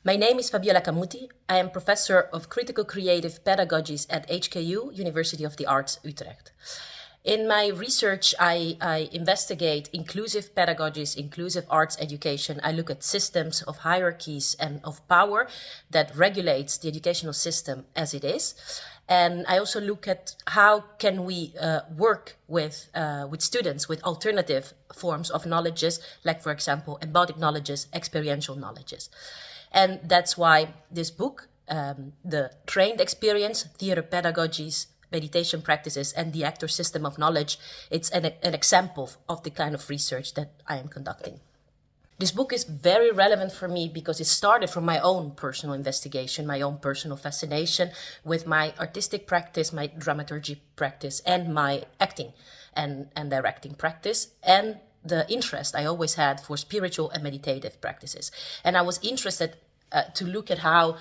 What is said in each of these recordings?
My name is Fabiola Camuti. I am Professor of Critical Creative Pedagogies at HKU, University of the Arts, Utrecht. In my research, I investigate inclusive pedagogies, inclusive arts education. I look at systems of hierarchies and of power that regulates the educational system as it is. And I also look at how can we work with students with alternative forms of knowledges, like, for example, embodied knowledges, experiential knowledges. And that's why this book, The Trained Experience, Theater Pedagogies, Meditation Practices, and the Actor System of Knowledge, it's an example of the kind of research that I am conducting. This book is very relevant for me because it started from my own personal investigation, my own personal fascination with my artistic practice, my dramaturgy practice, and my acting and directing practice, and the interest I always had for spiritual and meditative practices. And I was interested to look at how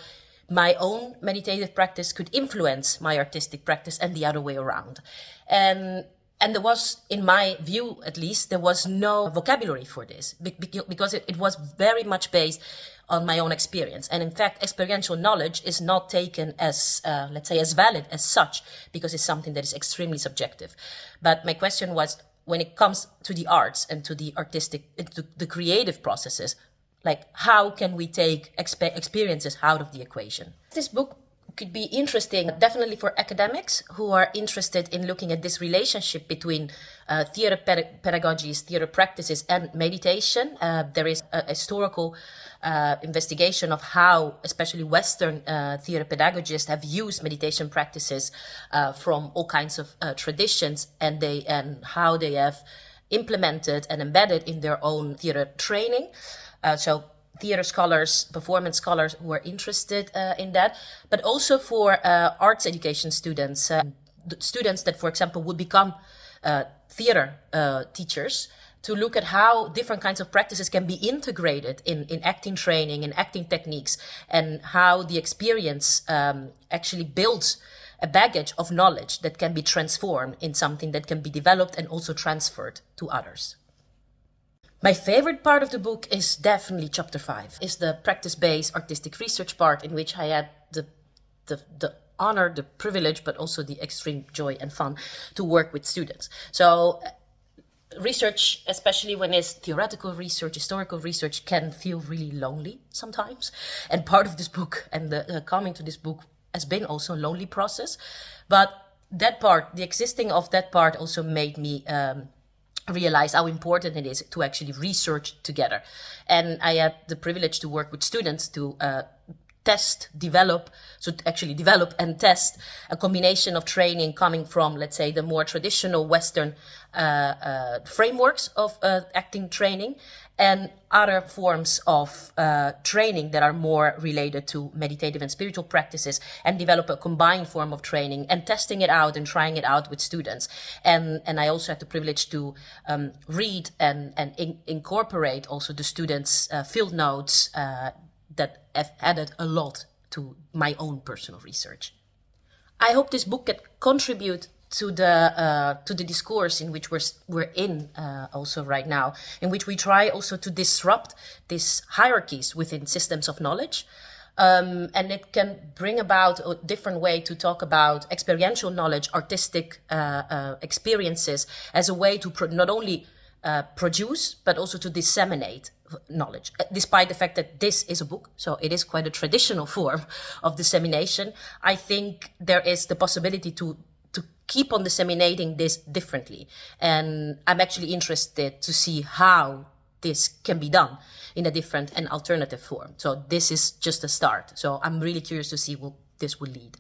my own meditative practice could influence my artistic practice and the other way around. And there was, in my view at least, there was no vocabulary for this because it was very much based on my own experience. And in fact, experiential knowledge is not taken as, let's say, as valid as such, because it's something that is extremely subjective. But my question was, when it comes to the arts and to the artistic, to the creative processes, like how can we take experiences out of the equation? This book could be interesting definitely for academics who are interested in looking at this relationship between theater pedagogies, theater practices, and meditation. There is a historical investigation of how especially Western theater pedagogists have used meditation practices from all kinds of traditions, and how they have implemented and embedded in their own theater training. So theater scholars, performance scholars who are interested in that, but also for arts education students, students that, for example, would become theater teachers, to look at how different kinds of practices can be integrated in acting training and acting techniques, and how the experience actually builds a baggage of knowledge that can be transformed in something that can be developed and also transferred to others. My favorite part of the book is definitely chapter 5. It's the practice-based artistic research part, in which I had the honor, the privilege, but also the extreme joy and fun to work with students. So research, especially when it's theoretical research, historical research, can feel really lonely sometimes. And part of this book and the coming to this book has been also a lonely process. But that part, the existing of that part, also made me realize how important it is to actually research together. And I had the privilege to work with students to develop and test a combination of training coming from, let's say, the more traditional Western frameworks of acting training, and other forms of training that are more related to meditative and spiritual practices, and develop a combined form of training and testing it out and trying it out with students. And I also had the privilege to read and incorporate also the students' field notes that have added a lot to my own personal research. I hope this book can contribute to the discourse in which we're in also right now, in which we try also to disrupt these hierarchies within systems of knowledge. And it can bring about a different way to talk about experiential knowledge, artistic experiences, as a way to not only produce, but also to disseminate knowledge, despite the fact that this is a book, so it is quite a traditional form of dissemination. I think there is the possibility to keep on disseminating this differently. And I'm actually interested to see how this can be done in a different and alternative form. So this is just a start. So I'm really curious to see where this will lead.